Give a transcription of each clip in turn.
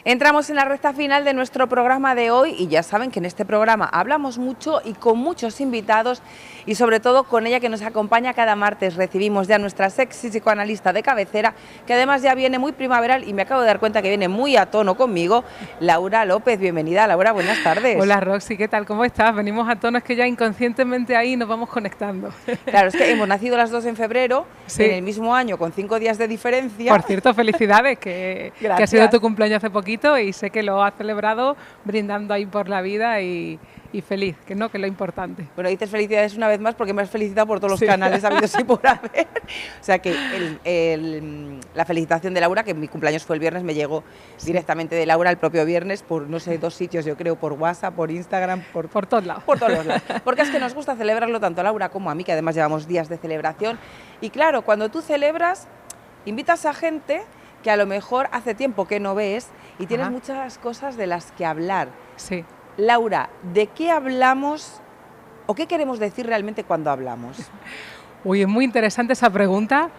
Entramos en la recta final de nuestro programa de hoy y ya saben que en este programa hablamos mucho y con muchos invitados y sobre todo con ella que nos acompaña cada martes. Recibimos ya a nuestra sexy psicoanalista de cabecera, que además ya viene muy primaveral y me acabo de dar cuenta que viene muy a tono conmigo, Laura López. Bienvenida, Laura, buenas tardes. Hola Roxy, ¿qué tal? ¿Cómo estás? Venimos a tono, es que ya inconscientemente ahí nos vamos conectando. Claro, es que hemos nacido las dos en febrero, sí, en el mismo año, con 5 días de diferencia. Por cierto, felicidades, que ha sido tu cumpleaños hace poquito y sé que lo has celebrado brindando ahí por la vida y feliz, que no, que es lo importante. Bueno, dices felicidades una vez más porque me has felicitado por todos los canales habidos y por haber. O sea que la felicitación de Laura, que mi cumpleaños fue el viernes, me llegó directamente de Laura el propio viernes por, no sé, 2 sitios, yo creo, por WhatsApp, por Instagram, por todos lados. Por todos los lados. Porque es que nos gusta celebrarlo tanto a Laura como a mí, que además llevamos días de celebración. Y claro, cuando tú celebras, invitas a gente que a lo mejor hace tiempo que no ves y tienes muchas cosas de las que hablar. Sí. Laura, ¿de qué hablamos o qué queremos decir realmente cuando hablamos? Uy, es muy interesante esa pregunta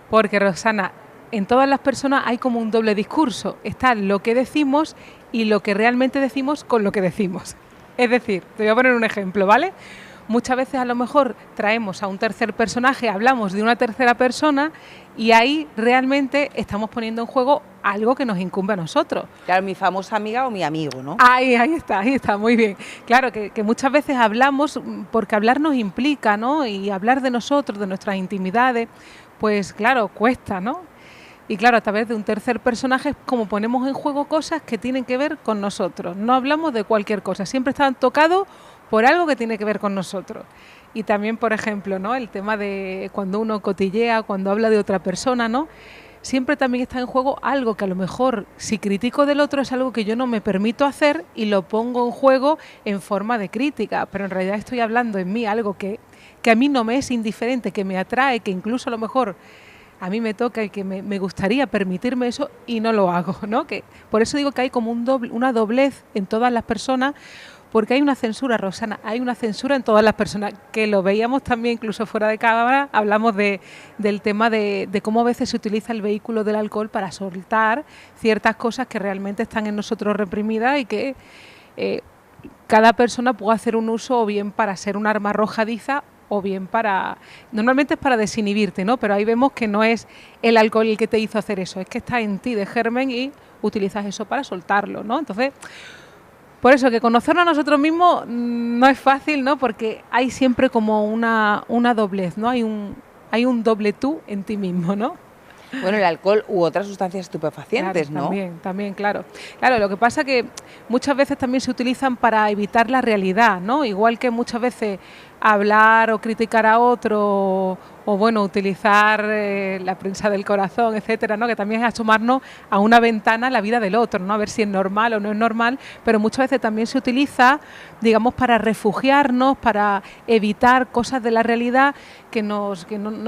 porque, Rosana, en todas las personas hay como un doble discurso. Está lo que decimos y lo que realmente decimos con lo que decimos. Es decir, te voy a poner un ejemplo, ¿vale? Muchas veces a lo mejor traemos a un tercer personaje, hablamos de una tercera persona y ahí realmente estamos poniendo en juego algo que nos incumbe a nosotros. Claro, mi famosa amiga o mi amigo, ¿no? Ahí está, muy bien. Claro, que muchas veces hablamos porque hablar nos implica, ¿no? Y hablar de nosotros, de nuestras intimidades, pues claro, cuesta, ¿no? Y claro, a través de un tercer personaje, como ponemos en juego cosas que tienen que ver con nosotros. No hablamos de cualquier cosa, siempre están tocados por algo que tiene que ver con nosotros. Y también, por ejemplo, ¿no? El tema de cuando uno cotillea, cuando habla de otra persona, ¿no? Siempre también está en juego algo que a lo mejor, si critico del otro, es algo que yo no me permito hacer y lo pongo en juego en forma de crítica. Pero en realidad estoy hablando en mí algo que a mí no me es indiferente, que me atrae, que incluso a lo mejor a mí me toca y que me gustaría permitirme eso y no lo hago, ¿no? Que por eso digo que hay como una doblez en todas las personas, porque hay una censura, Rosana, hay una censura en todas las personas, que lo veíamos también incluso fuera de cámara, hablamos del tema de cómo a veces se utiliza el vehículo del alcohol para soltar ciertas cosas que realmente están en nosotros reprimidas y que cada persona puede hacer un uso o bien para ser un arma arrojadiza o bien para... Normalmente es para desinhibirte, ¿no? Pero ahí vemos que no es el alcohol el que te hizo hacer eso, es que está en ti de germen y utilizas eso para soltarlo, ¿no? Entonces, por eso que conocernos a nosotros mismos no es fácil, ¿no? Porque hay siempre como una doblez, ¿no? Hay un doble tú en ti mismo, ¿no? Bueno, el alcohol u otras sustancias estupefacientes, claro, ¿no? También, claro. Claro, lo que pasa es que muchas veces también se utilizan para evitar la realidad, ¿no? Igual que muchas veces hablar o criticar a otro o bueno, utilizar la prensa del corazón, etcétera, ¿no? Que también es asomarnos a una ventana a la vida del otro, ¿no? A ver si es normal o no es normal, pero muchas veces también se utiliza, digamos, para refugiarnos, para evitar cosas de la realidad que no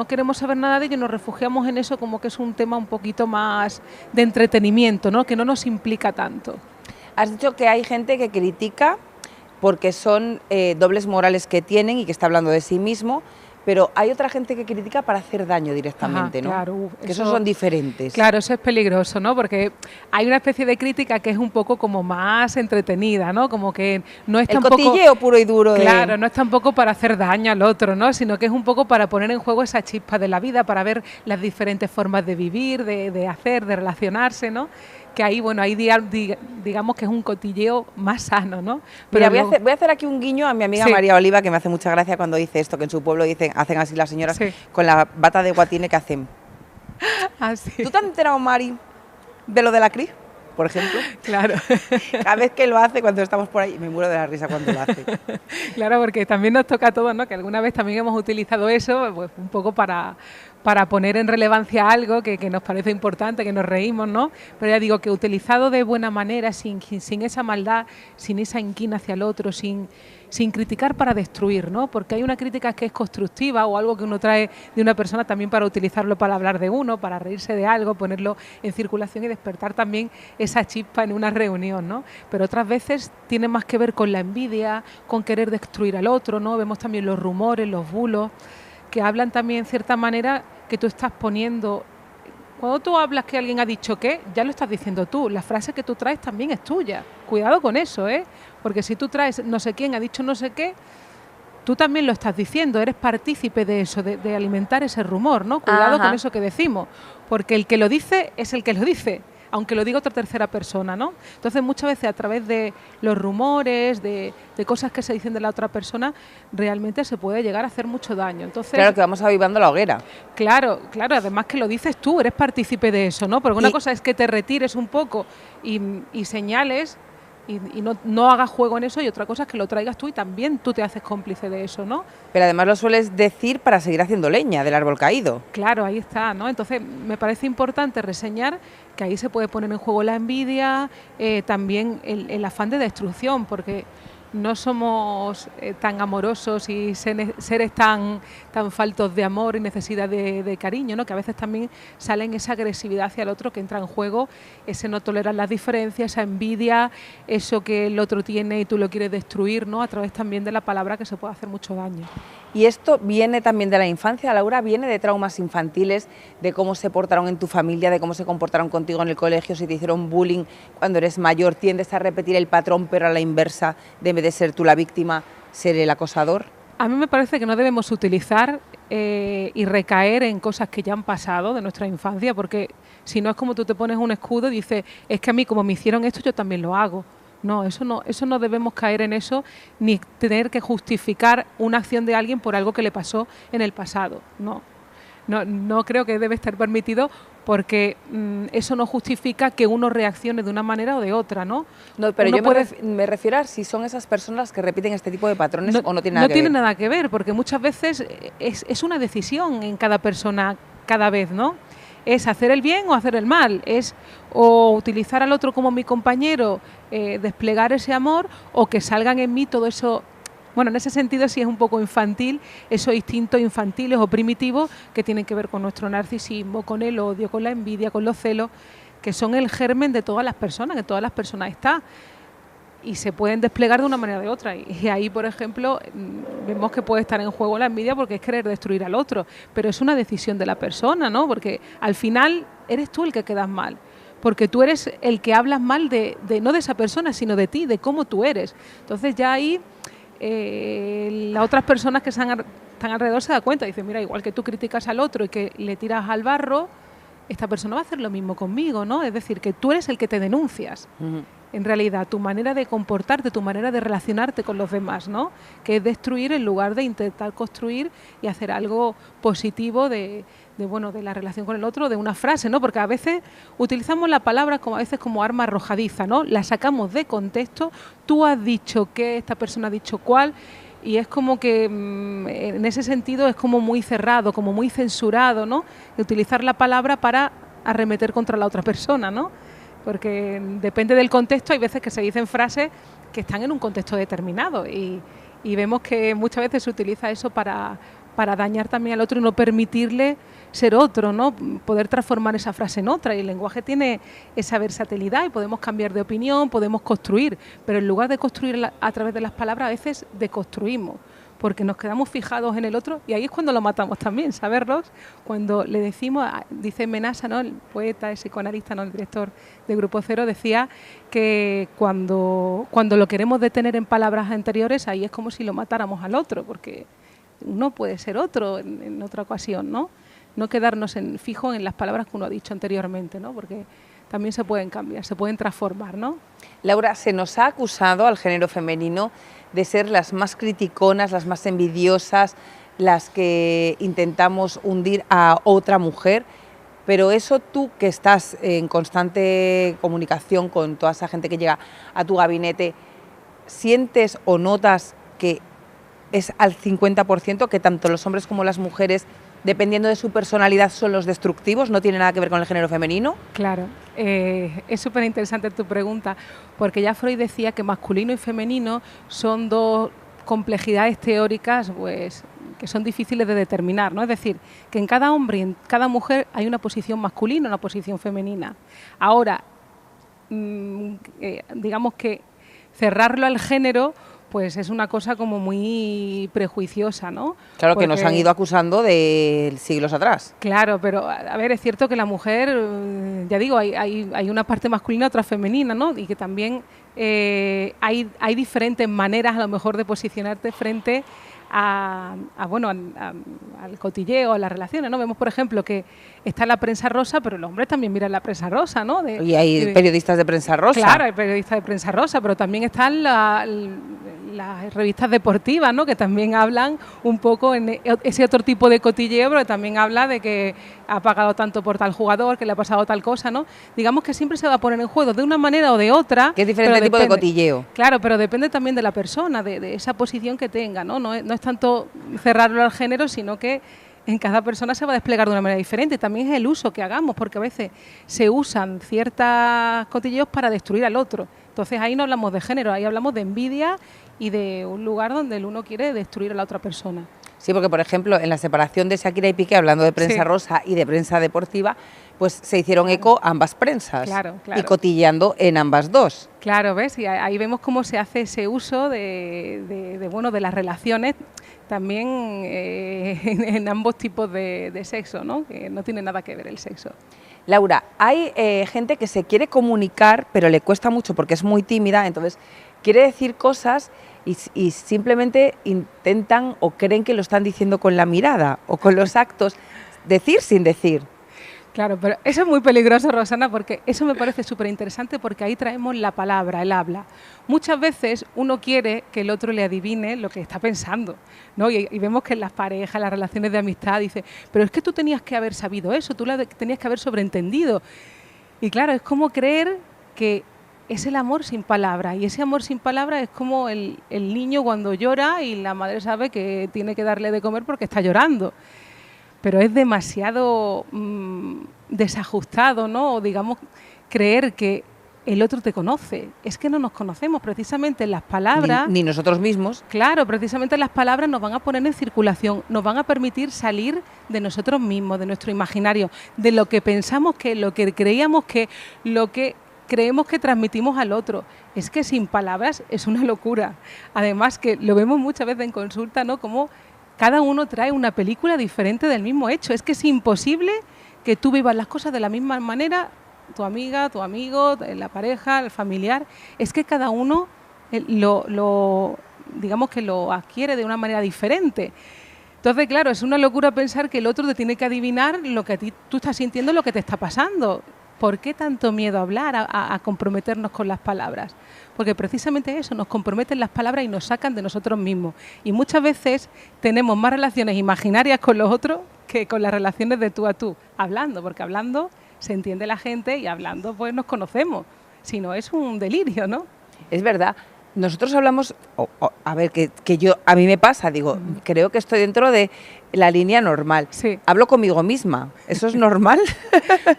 queremos saber nada de ello y nos refugiamos en eso como que es un tema un poquito más de entretenimiento, ¿no? Que no nos implica tanto. Has dicho que hay gente que critica porque son dobles morales que tienen y que está hablando de sí mismo, pero hay otra gente que critica para hacer daño directamente, ¿no? Claro, que esos son diferentes. Claro, eso es peligroso, ¿no? Porque hay una especie de crítica que es un poco como más entretenida, ¿no? Como que no es tampoco... El cotilleo puro y duro. Claro, no es tampoco para hacer daño al otro, ¿no? Sino que es un poco para poner en juego esa chispa de la vida, para ver las diferentes formas de vivir, de hacer, de relacionarse, ¿no? Que ahí, bueno, ahí digamos que es un cotilleo más sano, ¿no? Pero mira, voy a hacer aquí un guiño a mi amiga María Oliva, que me hace mucha gracia cuando dice esto, que en su pueblo hacen así las señoras con la bata de guatine que hacen. ¿Tú te has enterado, Mari, de lo de la CRI, por ejemplo? Claro. Cada vez que lo hace, cuando estamos por ahí, me muero de la risa cuando lo hace. Claro, porque también nos toca a todos, ¿no? Que alguna vez también hemos utilizado eso, pues un poco para poner en relevancia algo que nos parece importante, que nos reímos, ¿no? Pero ya digo que utilizado de buena manera, sin esa maldad, sin esa inquina hacia el otro, sin criticar para destruir, ¿no? Porque hay una crítica que es constructiva o algo que uno trae de una persona también para utilizarlo para hablar de uno, para reírse de algo, ponerlo en circulación y despertar también esa chispa en una reunión, ¿no? Pero otras veces tiene más que ver con la envidia, con querer destruir al otro, ¿no? Vemos también los rumores, los bulos, que hablan también en cierta manera que tú estás poniendo Cuando tú hablas que alguien ha dicho qué, ya lo estás diciendo tú. La frase que tú traes también es tuya. Cuidado con eso, ¿eh? Porque si tú traes no sé quién ha dicho no sé qué, tú también lo estás diciendo, eres partícipe de eso, de alimentar ese rumor, ¿no? Cuidado con eso que decimos, porque el que lo dice es el que lo dice, aunque lo diga otra tercera persona, ¿no? Entonces muchas veces a través de los rumores, de cosas que se dicen de la otra persona, realmente se puede llegar a hacer mucho daño. Entonces, claro, que vamos avivando la hoguera. Claro, además que lo dices tú, eres partícipe de eso, ¿no? Porque una cosa es que te retires un poco y señales y no hagas juego en eso, y otra cosa es que lo traigas tú y también tú te haces cómplice de eso, ¿no? Pero además lo sueles decir para seguir haciendo leña del árbol caído. Claro, ahí está, ¿no? Entonces me parece importante reseñar que ahí se puede poner en juego la envidia, también el afán de destrucción, porque no somos tan amorosos y seres tan faltos de amor y necesidad de cariño, ¿no? Que a veces también salen esa agresividad hacia el otro que entra en juego, ese no tolerar las diferencias, esa envidia, eso que el otro tiene y tú lo quieres destruir, ¿no? A través también de la palabra, que se puede hacer mucho daño. Y esto viene también de la infancia, Laura, viene de traumas infantiles, de cómo se portaron en tu familia, de cómo se comportaron contigo en el colegio, si te hicieron bullying cuando eres mayor, tiendes a repetir el patrón, pero a la inversa, de en vez de ser tú la víctima, ser el acosador. A mí me parece que no debemos utilizar y recaer en cosas que ya han pasado de nuestra infancia, porque si no es como tú te pones un escudo y dices, es que a mí como me hicieron esto, yo también lo hago. No, eso no debemos caer en eso, ni tener que justificar una acción de alguien por algo que le pasó en el pasado. No creo que debe estar permitido, porque eso no justifica que uno reaccione de una manera o de otra, ¿no? No, pero yo me refiero a si son esas personas que repiten este tipo de patrones o no tiene nada que ver. No tiene nada que ver, porque muchas veces es una decisión en cada persona cada vez, ¿no? Es hacer el bien o hacer el mal, es o utilizar al otro como mi compañero, desplegar ese amor, o que salgan en mí todo eso. Bueno, en ese sentido sí es un poco infantil, esos instintos infantiles o primitivos que tienen que ver con nuestro narcisismo, con el odio, con la envidia, con los celos, que son el germen de todas las personas, que todas las personas están y se pueden desplegar de una manera o de otra. Y ahí, por ejemplo, vemos que puede estar en juego la envidia, porque es querer destruir al otro, pero es una decisión de la persona, ¿no? Porque al final eres tú el que quedas mal, porque tú eres el que hablas mal no de esa persona, sino de ti, de cómo tú eres. Entonces ya ahí las otras personas que están alrededor se dan cuenta, dicen, mira, igual que tú criticas al otro y que le tiras al barro, esta persona va a hacer lo mismo conmigo, ¿no? Es decir, que tú eres el que te denuncias. En realidad, tu manera de comportarte, tu manera de relacionarte con los demás, ¿no? Que es destruir en lugar de intentar construir y hacer algo positivo de la relación con el otro, de una frase, ¿no? Porque a veces utilizamos la palabra como a veces como arma arrojadiza, ¿no? La sacamos de contexto, tú has dicho que, esta persona ha dicho cuál, y es como que en ese sentido es como muy cerrado, como muy censurado, ¿no? De utilizar la palabra para arremeter contra la otra persona, ¿no? Porque depende del contexto, hay veces que se dicen frases que están en un contexto determinado y vemos que muchas veces se utiliza eso para dañar también al otro y no permitirle ser otro, ¿no? Poder transformar esa frase en otra, y el lenguaje tiene esa versatilidad y podemos cambiar de opinión, podemos construir, pero en lugar de construir a través de las palabras, a veces deconstruimos, porque nos quedamos fijados en el otro y ahí es cuando lo matamos también, saberlos, cuando le decimos, dice Menasa, ¿no? El poeta, el psicoanalista, ¿no? El director de Grupo Cero, decía que cuando lo queremos detener en palabras anteriores, ahí es como si lo matáramos al otro, porque uno puede ser otro en otra ocasión, ¿no? No quedarnos fijo en las palabras que uno ha dicho anteriormente, ¿no? Porque también se pueden cambiar, se pueden transformar, ¿no? Laura, se nos ha acusado al género femenino de ser las más criticonas, las más envidiosas, las que intentamos hundir a otra mujer, pero eso tú, que estás en constante comunicación con toda esa gente que llega a tu gabinete, ¿sientes o notas que es al 50%, que tanto los hombres como las mujeres, dependiendo de su personalidad, son los destructivos, no tiene nada que ver con el género femenino? Claro, es súper interesante tu pregunta, porque ya Freud decía que masculino y femenino son dos complejidades teóricas pues, que son difíciles de determinar, ¿no? Es decir, que en cada hombre y en cada mujer hay una posición masculina y una posición femenina. Ahora, digamos que cerrarlo al género, pues es una cosa como muy prejuiciosa, ¿no? Claro, que nos han ido acusando de siglos atrás. Claro, pero a ver, es cierto que la mujer, ya digo, hay una parte masculina, otra femenina, ¿no? Y que también hay diferentes maneras a lo mejor de posicionarte frente al cotilleo, a las relaciones, ¿no? Vemos, por ejemplo, que está la prensa rosa, pero el hombre también mira la prensa rosa, ¿no? Y hay periodistas de prensa rosa. Claro, hay periodistas de prensa rosa, pero también están las revistas deportivas, ¿no? Que también hablan un poco en ese otro tipo de cotilleo, pero también habla de que ha pagado tanto por tal jugador, que le ha pasado tal cosa, ¿no? Digamos que siempre se va a poner en juego de una manera o de otra. Que es diferente tipo de cotilleo. Claro, pero depende también de la persona, de esa posición que tenga, ¿no? No es tanto cerrarlo al género, sino que en cada persona se va a desplegar de una manera diferente. También es el uso que hagamos, porque a veces se usan ciertos cotilleos para destruir al otro. Entonces ahí no hablamos de género, ahí hablamos de envidia y de un lugar donde el uno quiere destruir a la otra persona. Sí, porque por ejemplo en la separación de Shakira y Piqué, hablando de prensa rosa y de prensa deportiva, pues se hicieron eco ambas prensas y cotilleando en ambas dos. Claro, ¿ves? Y ahí vemos cómo se hace ese uso de las relaciones también en ambos tipos de sexo, ¿no? Que no tiene nada que ver el sexo. Laura, hay gente que se quiere comunicar, pero le cuesta mucho porque es muy tímida, entonces quiere decir cosas y simplemente intentan o creen que lo están diciendo con la mirada o con los actos, decir sin decir. Claro, pero eso es muy peligroso, Rosana, porque eso me parece súper interesante porque ahí traemos la palabra, el habla. Muchas veces uno quiere que el otro le adivine lo que está pensando, ¿no? Y vemos que en las parejas, las relaciones de amistad, dice, pero es que tú tenías que haber sabido eso, tú tenías que haber sobreentendido. Y claro, es como creer que es el amor sin palabras, y ese amor sin palabras es como el niño cuando llora y la madre sabe que tiene que darle de comer porque está llorando. Pero es demasiado desajustado, ¿no? O digamos, creer que el otro te conoce. Es que no nos conocemos, precisamente las palabras... Ni nosotros mismos. Claro, precisamente las palabras nos van a poner en circulación, nos van a permitir salir de nosotros mismos, de nuestro imaginario, de lo que pensamos que, lo que creíamos que, lo que creemos que transmitimos al otro. Es que sin palabras es una locura. Además que lo vemos muchas veces en consulta, ¿no? Como cada uno trae una película diferente del mismo hecho. Es que es imposible que tú vivas las cosas de la misma manera, tu amiga, tu amigo, la pareja, el familiar. Es que cada uno digamos que lo adquiere de una manera diferente. Entonces, claro, es una locura pensar que el otro te tiene que adivinar lo que tú estás sintiendo, lo que te está pasando. ¿Por qué tanto miedo a hablar, a comprometernos con las palabras? Porque precisamente eso, nos comprometen las palabras y nos sacan de nosotros mismos. Y muchas veces tenemos más relaciones imaginarias con los otros que con las relaciones de tú a tú, hablando, porque hablando se entiende la gente y hablando pues nos conocemos. Si no, es un delirio, ¿no? Es verdad. Nosotros hablamos, a ver, que a mí me pasa, digo, creo que estoy dentro de la línea normal. Sí. Hablo conmigo misma, ¿eso es normal?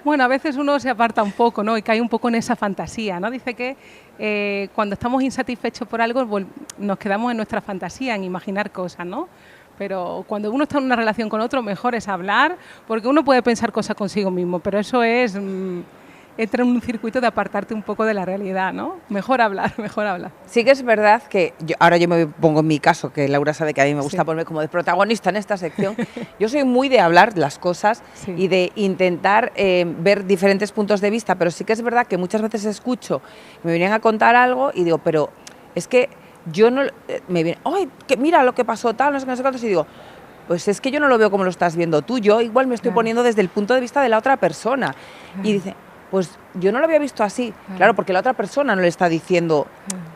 Bueno, a veces uno se aparta un poco, ¿no? Y cae un poco en esa fantasía, ¿no? Dice que cuando estamos insatisfechos por algo nos quedamos en nuestra fantasía, en imaginar cosas, ¿no? Pero cuando uno está en una relación con otro, mejor es hablar, porque uno puede pensar cosas consigo mismo, pero eso es... entra en un circuito de apartarte un poco de la realidad, ¿no? Mejor hablar, mejor hablar. Sí que es verdad que, ahora yo me pongo en mi caso, que Laura sabe que a mí me gusta ponerme como de protagonista en esta sección, yo soy muy de hablar las cosas y de intentar ver diferentes puntos de vista, pero sí que es verdad que muchas veces escucho, me vienen a contar algo y digo, pero es que yo no... me viene, ¡ay, que mira lo que pasó tal, no sé qué, no sé cuántos! Y digo, pues es que yo no lo veo como lo estás viendo tú, yo igual me estoy poniendo desde el punto de vista de la otra persona. Y dice... pues yo no lo había visto así, claro, porque la otra persona no le está diciendo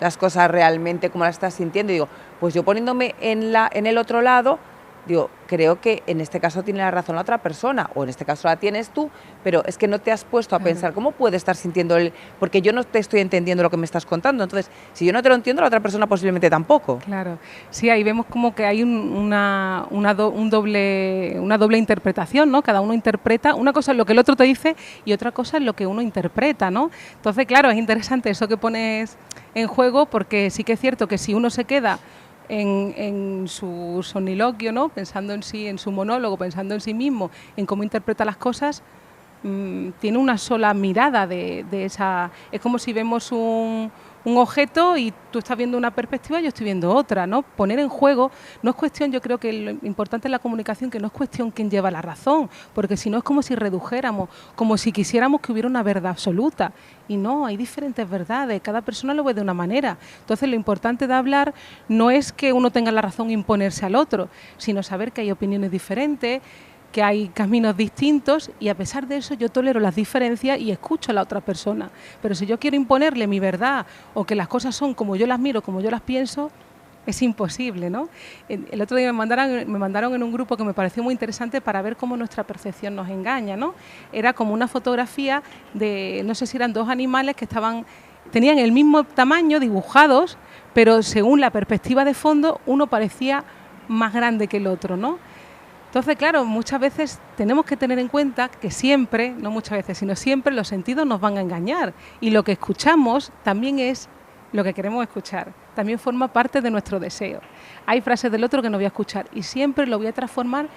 las cosas realmente como las estás sintiendo. Y digo, pues yo poniéndome en el otro lado, digo, creo que en este caso tiene la razón la otra persona, o en este caso la tienes tú, pero es que no te has puesto a pensar cómo puede estar sintiendo él, porque yo no te estoy entendiendo lo que me estás contando. Entonces, si yo no te lo entiendo, la otra persona posiblemente tampoco. Claro, sí, ahí vemos como que hay una doble interpretación, ¿no? Cada uno interpreta, una cosa es lo que el otro te dice y otra cosa es lo que uno interpreta, ¿no? Entonces, claro, es interesante eso que pones en juego, porque sí que es cierto que si uno se queda en su soliloquio, ¿no? Pensando en sí, en su monólogo, pensando en sí mismo, en cómo interpreta las cosas, tiene una sola mirada de esa... Es como si vemos un un objeto y tú estás viendo una perspectiva y yo estoy viendo otra, ¿no? Poner en juego no es cuestión, yo creo que lo importante en la comunicación, que no es cuestión quién lleva la razón, porque si no es como si redujéramos, como si quisiéramos que hubiera una verdad absoluta. Y no, hay diferentes verdades, cada persona lo ve de una manera. Entonces lo importante de hablar no es que uno tenga la razón e imponerse al otro, sino saber que hay opiniones diferentes, que hay caminos distintos y a pesar de eso yo tolero las diferencias y escucho a la otra persona. Pero si yo quiero imponerle mi verdad o que las cosas son como yo las miro, como yo las pienso, es imposible, ¿no? El otro día me mandaron en un grupo que me pareció muy interesante para ver cómo nuestra percepción nos engaña, ¿no? Era como una fotografía de, no sé si eran dos animales que tenían el mismo tamaño, dibujados, pero según la perspectiva de fondo, uno parecía más grande que el otro, ¿no? Entonces, claro, muchas veces tenemos que tener en cuenta que siempre, no muchas veces, sino siempre los sentidos nos van a engañar y lo que escuchamos también es lo que queremos escuchar, también forma parte de nuestro deseo. Hay frases del otro que no voy a escuchar y siempre lo voy a transformar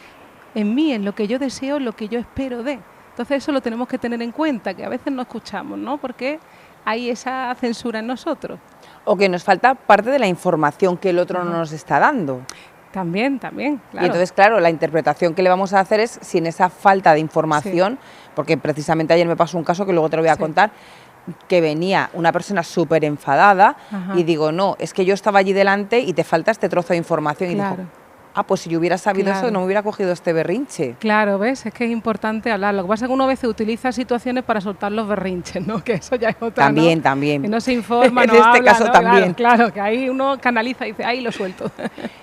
en mí, en lo que yo deseo, en lo que yo espero de. Entonces eso lo tenemos que tener en cuenta, que a veces no escuchamos, ¿no? Porque hay esa censura en nosotros. O que nos falta parte de la información que el otro no nos está dando. También, claro. Y entonces, claro, la interpretación que le vamos a hacer es sin esa falta de información, porque precisamente ayer me pasó un caso que luego te lo voy a contar, que venía una persona súper enfadada y digo, no, es que yo estaba allí delante y te falta este trozo de información. Y dijo, pues si yo hubiera sabido eso no me hubiera cogido este berrinche. Claro, ¿ves? Es que es importante hablar. Lo que pasa es que uno a veces utiliza situaciones para soltar los berrinches, ¿no? Que eso ya es otra, también, ¿no? también. Que no se informa, en no este habla, caso ¿no? también. Claro, que ahí uno canaliza y dice, ahí lo suelto.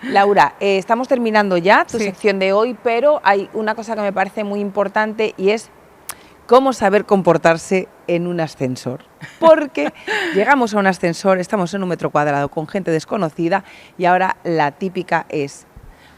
Laura, estamos terminando ya tu sección de hoy, pero hay una cosa que me parece muy importante y es cómo saber comportarse en un ascensor. Porque llegamos a un ascensor, estamos en un metro cuadrado con gente desconocida y ahora la típica es,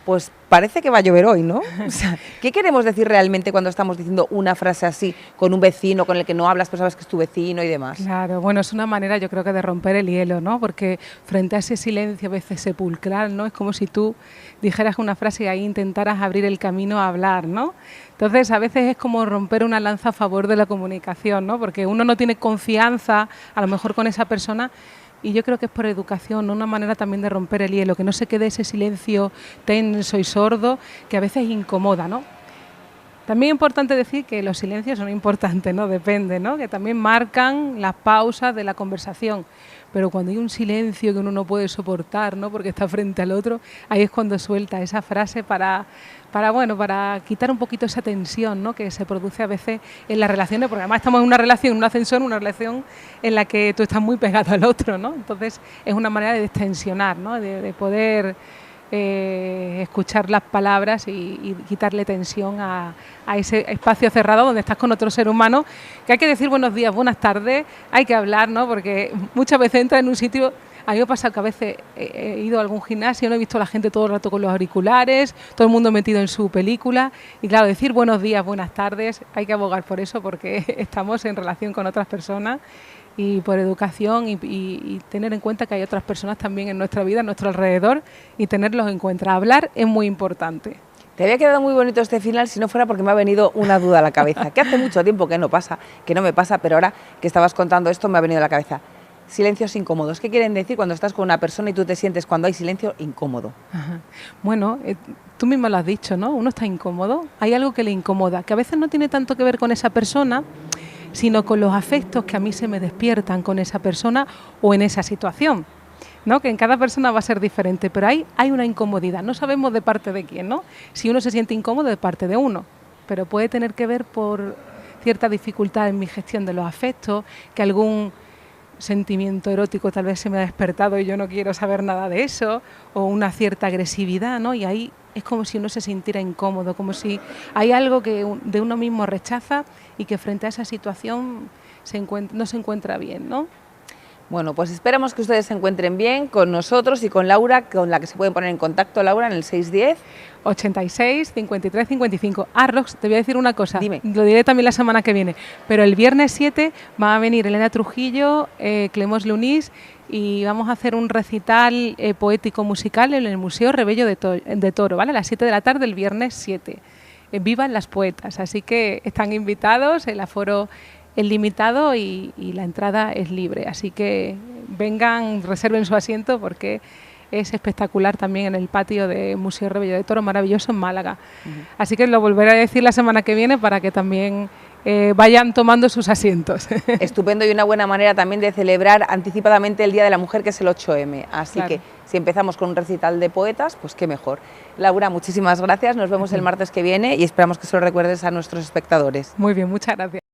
pues parece que va a llover hoy, ¿no? O sea, ¿qué queremos decir realmente cuando estamos diciendo una frase así con un vecino con el que no hablas, pero sabes que es tu vecino y demás? Claro, bueno, es una manera yo creo que de romper el hielo, ¿no? Porque frente a ese silencio a veces sepulcral, ¿no? Es como si tú dijeras una frase y ahí intentaras abrir el camino a hablar, ¿no? Entonces, a veces es como romper una lanza a favor de la comunicación, ¿no? Porque uno no tiene confianza, a lo mejor con esa persona, y yo creo que es por educación, ¿no? Una manera también de romper el hielo, que no se quede ese silencio tenso y sordo que a veces incomoda, ¿no? También es importante decir que los silencios son importantes, ¿no? Depende, ¿no? Que también marcan las pausas de la conversación. Pero cuando hay un silencio que uno no puede soportar, ¿no? Porque está frente al otro, ahí es cuando suelta esa frase para quitar un poquito esa tensión, ¿no? Que se produce a veces en las relaciones, porque además estamos en una relación, en un ascensor, una relación en la que tú estás muy pegado al otro, ¿no? Entonces es una manera de destensionar, ¿no? De poder escuchar las palabras y quitarle tensión a ese espacio cerrado donde estás con otro ser humano, que hay que decir buenos días, buenas tardes, hay que hablar, ¿no? Porque muchas veces entras en un sitio. A mí me ha pasado que a veces he ido a algún gimnasio, no he visto a la gente todo el rato con los auriculares, todo el mundo metido en su película y claro, decir buenos días, buenas tardes, hay que abogar por eso porque estamos en relación con otras personas y por educación y tener en cuenta que hay otras personas también en nuestra vida, a nuestro alrededor y tenerlos en cuenta. Hablar es muy importante. Te había quedado muy bonito este final si no fuera porque me ha venido una duda a la cabeza, que hace mucho tiempo que no me pasa, pero ahora que estabas contando esto me ha venido a la cabeza. Silencios incómodos. ¿Qué quieren decir cuando estás con una persona y tú te sientes cuando hay silencio incómodo? Ajá. Bueno, tú mismo lo has dicho, ¿no? Uno está incómodo, hay algo que le incomoda, que a veces no tiene tanto que ver con esa persona, sino con los afectos que a mí se me despiertan con esa persona o en esa situación, ¿no? Que en cada persona va a ser diferente, pero hay una incomodidad, no sabemos de parte de quién, ¿no? Si uno se siente incómodo, de parte de uno, pero puede tener que ver por cierta dificultad en mi gestión de los afectos, que algún sentimiento erótico tal vez se me ha despertado y yo no quiero saber nada de eso, o una cierta agresividad, ¿no? Y ahí es como si uno se sintiera incómodo, como si hay algo que de uno mismo rechaza y que frente a esa situación no se encuentra bien, ¿no? Bueno, pues esperamos que ustedes se encuentren bien con nosotros y con Laura, con la que se pueden poner en contacto, Laura, en el 610 86 53 55. Rox, te voy a decir una cosa. Dime. Lo diré también la semana que viene, pero el viernes 7 va a venir Elena Trujillo, Clemos Lunís y vamos a hacer un recital poético musical en el Museo Rebello de Toro, ¿vale? A las 7 de la tarde el viernes 7. Vivan las poetas, así que están invitados, el aforo es limitado y la entrada es libre, así que vengan, reserven su asiento porque es espectacular también en el patio de Museo Rebollo de Toro, maravilloso en Málaga. Así que lo volveré a decir la semana que viene para que también vayan tomando sus asientos. Estupendo, y una buena manera también de celebrar anticipadamente el Día de la Mujer, que es el 8M. Así que si empezamos con un recital de poetas, pues qué mejor. Laura, muchísimas gracias, nos vemos el martes que viene y esperamos que se lo recuerdes a nuestros espectadores. Muy bien, muchas gracias.